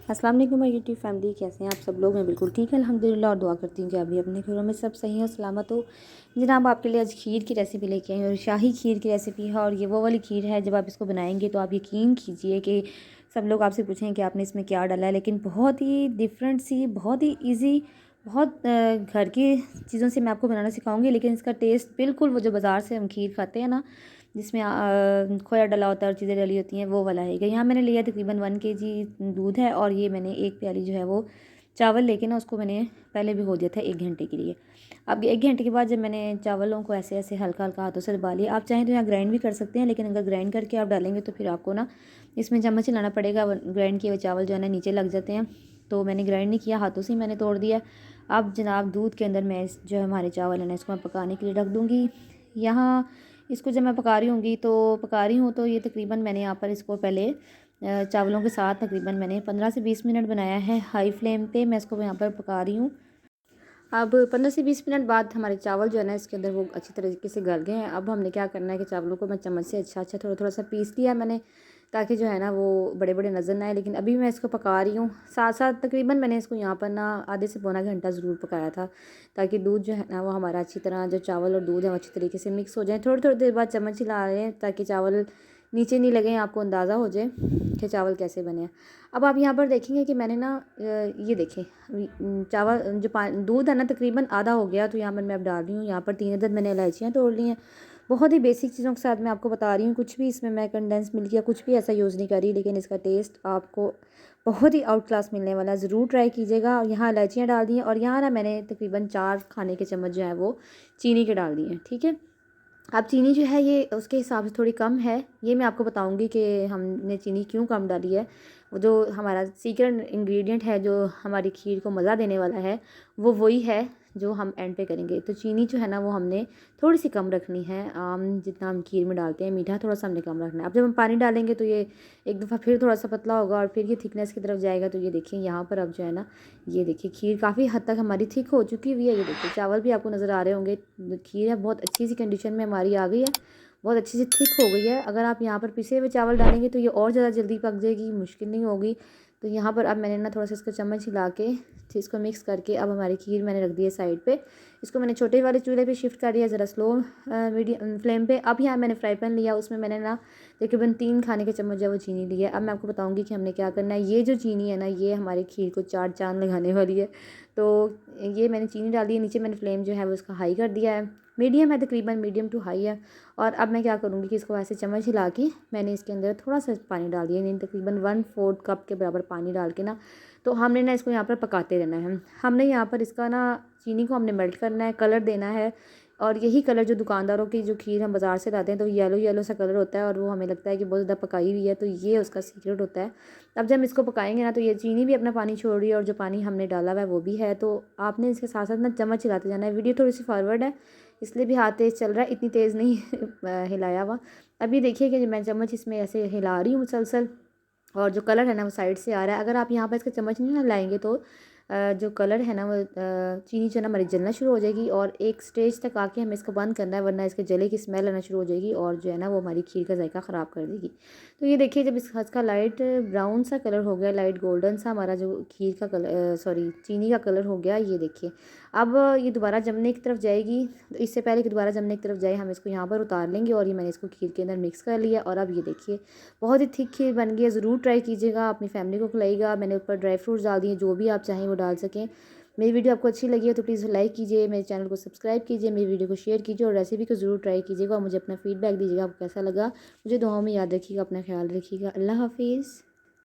अस्सलाम वालेकुम my YouTube family, कैसे हैं आप सब लोग। मैं बिल्कुल ठीक है अल्हम्दुलिल्लाह, और दुआ करती हूँ कि आप भी अपने घरों में सब सही हो सलामत हो। जनाब, आपके लिए आज खीर की रेसिपी लेके आई हूँ और शाही खीर की रेसिपी है। और ये वो वाली खीर है जब आप इसको बनाएंगे तो आप यकीन कीजिए कि सब लोग आपसे पूछेंगे कि आपने इसमें क्या डाला है, लेकिन बहुत ही डिफरेंट सी, बहुत ही ईजी, बहुत घर की चीज़ों से मैं आपको बनाना सिखाऊंगी। लेकिन इसका टेस्ट बिल्कुल वो जो बाज़ार से हम खीर खाते हैं ना, जिसमें खोया डला होता है और चीज़ें डली होती हैं, वो वाला है। यहाँ मैंने लिया तकरीबन 1 kg दूध है, और ये मैंने 1 प्याली जो है वो चावल लेके ना उसको मैंने पहले भिगो दिया था 1 घंटे के लिए। अब 1 घंटे के बाद जब मैंने चावलों को ऐसे ऐसे हल्का हल्का हाथों से दबा लिया, आप चाहें तो यहाँ ग्राइंड भी कर सकते हैं, लेकिन अगर ग्राइंड करके आप डालेंगे तो फिर आपको ना इसमें चम्मच हिलाना पड़ेगा, ग्राइंड किए हुए चावल जो है ना नीचे लग जाते हैं। तो मैंने ग्राइंड नहीं किया, हाथों से ही मैंने तोड़ दिया। अब जनाब, दूध के अंदर मैं जो हमारे चावल है ना इसको मैं पकाने के लिए रख दूँगी। यहाँ इसको जब मैं पका रही हूँ तो ये तकरीबन मैंने यहाँ पर इसको पहले चावलों के साथ तकरीबन मैंने 15 से 20 मिनट बनाया है हाई फ्लेम पे। मैं इसको यहाँ पर पका रही हूँ। अब 15 से 20 मिनट बाद हमारे चावल जो है ना इसके अंदर वो अच्छी तरीके से गल गए हैं। अब हमने क्या करना है कि चावलों को मैं चम्मच से अच्छा अच्छा थोड़ा थोड़ा सा पीस लिया मैंने, ताकि जो है ना वो बड़े बड़े नज़र ना आए। लेकिन अभी मैं इसको पका रही हूँ साथ साथ। तकरीबन मैंने इसको यहाँ पर ना आधे से पौना घंटा ज़रूर पकाया था, ताकि दूध जो है ना वो हमारा अच्छी तरह, जो चावल और दूध है वो अच्छी तरीके से मिक्स हो जाए। थोड़ी थोड़ी देर बाद चम्मच हिला रहे हैं ताकि चावल नीचे नहीं लगे, आपको अंदाज़ा हो जाए कि चावल कैसे बने हैं। अब आप यहाँ पर देखेंगे कि मैंने ना ये देखें, चावल जो दूध है ना तकरीबन आधा हो गया। तो यहाँ पर मैं अब डाल रही हूँ, यहाँ पर 3 अदद मैंने इलायचियाँ तोड़ ली हैं। बहुत ही बेसिक चीज़ों के साथ मैं आपको बता रही हूँ, कुछ भी इसमें मैं कंडेंस मिल्क या कुछ भी ऐसा यूज़ नहीं कर रही, लेकिन इसका टेस्ट आपको बहुत ही आउट क्लास मिलने वाला है। ज़रूर ट्राई कीजिएगा। और यहाँ इलायचियाँ डाल दी हैं, और यहाँ ना मैंने तकरीबन 4 खाने के चम्मच जो है वो चीनी के डाल दिए हैं। ठीक है, अब चीनी जो है ये उसके हिसाब से थोड़ी कम है। ये मैं आपको बताऊंगी कि हमने चीनी क्यों कम डाली है। वो जो हमारा सीक्रेट इंग्रेडिएंट है जो हमारी खीर को मज़ा देने वाला है, वो वही है जो हम एंड पे करेंगे। तो चीनी जो है ना वो हमने थोड़ी सी कम रखनी है। आम जितना हम खीर में डालते हैं मीठा, थोड़ा सा हमने कम रखना है। अब जब हम पानी डालेंगे तो ये एक दफ़ा फिर थोड़ा सा पतला होगा और फिर ये थिकनेस की तरफ जाएगा। तो ये देखिए यहाँ पर अब जो है ना, ये देखिए खीर काफ़ी हद तक हमारी थिक हो चुकी हुई है। ये देखिए चावल भी आपको नज़र आ रहे होंगे। खीर है बहुत अच्छी सी कंडीशन में हमारी आ गई है, बहुत अच्छी सी थिक हो गई है। अगर आप यहाँ पर पिसे हुए चावल डालेंगे तो ये और ज़्यादा जल्दी पक जाएगी, मुश्किल नहीं होगी। तो यहाँ पर अब मैंने ना थोड़ा सा इसका चम्मच हिला के इसको मिक्स करके अब हमारी खीर मैंने रख दी है साइड पे। इसको मैंने छोटे वाले चूल्हे पे शिफ्ट कर दिया, ज़रा स्लो मीडियम फ्लेम पे। अब यहाँ मैंने फ्राई पैन लिया, उसमें मैंने ना तकरीबन 3 खाने के चम्मच जो है वो चीनी ली है। अब मैं आपको बताऊँगी कि हमने क्या करना है। ये जो चीनी है ना, ये हमारी खीर को 4 चाँद लगाने वाली है। तो ये मैंने चीनी डाल दी है। नीचे मैंने फ्लेम जो है वो उसका हाई कर दिया है, मीडियम है, तकरीबन मीडियम टू हाई है। और अब मैं क्या करूँगी कि इसको ऐसे चम्मच हिला के मैंने इसके अंदर थोड़ा सा पानी डाल दिया, यानी तकरीबन 1/4 कप के बराबर पानी डाल के ना, तो हमने ना इसको यहाँ पर पकाते रहना है। हमने यहाँ पर इसका ना चीनी को हमने मेल्ट करना है, कलर देना है। और यही कलर जो दुकानदारों की जो खीर हम बाज़ार से लाते हैं तो येलो येलो सा कलर होता है, और वो हमें लगता है कि बहुत ज़्यादा पकाई हुई है, तो ये उसका सीक्रेट होता है। अब जब हम इसको पकाएंगे ना तो ये चीनी भी अपना पानी छोड़ रही है, और जो पानी हमने डाला हुआ है वो भी है। तो आपने इसके साथ साथ ना चम्मच हिलाते जाना है। वीडियो थोड़ी सी फॉरवर्ड है, इसलिए भी हाथ तेज़ चल रहा है, इतनी तेज़ नहीं हिलाया हुआ। अभी देखिए कि मैं चम्मच इसमें ऐसे हिला रही हूँ मुसलसल, और जो कलर है ना वो साइड से आ रहा है। अगर आप यहाँ पर इसका चम्मच नहीं हिलाएंगे तो जो कलर है ना वो चीनी जो है ना हमारी जलना शुरू हो जाएगी, और एक स्टेज तक आके हमें इसको बंद करना है, वरना इसके जले की स्मेल आना शुरू हो जाएगी, और जो है ना वो हमारी खीर का जायका ख़राब कर देगी। तो ये देखिए जब इसका लाइट ब्राउन सा कलर हो गया, लाइट गोल्डन सा, हमारा जो खीर का कलर सॉरी चीनी का कलर हो गया। ये देखिए अब ये दोबारा जमने की तरफ जाएगी। तो इससे पहले कि दोबारा जमने की तरफ जाए हम इसको यहाँ पर उतार लेंगे, और ये मैंने इसको खीर के अंदर मिक्स कर लिया। और अब ये देखिए बहुत ही थिक खीर बन गई है। ज़रूर ट्राई कीजिएगा, अपनी फैमिली को खिलाइएगा। मैंने ऊपर ड्राई फ्रूट्स डाल दिए, जो भी आप चाहें वो डाल सकें। मेरी वीडियो आपको अच्छी लगी है तो प्लीज़ लाइक कीजिए, मेरे चैनल को सब्सक्राइब कीजिए, मेरी वीडियो को शेयर कीजिए, और रेसिपी को ज़रूर ट्राई कीजिएगा, और मुझे अपना फीडबैक दीजिएगा आपको कैसा लगा। मुझे दुआओं में याद रखिएगा, अपना ख्याल रखिएगा। अल्लाह हाफिज़।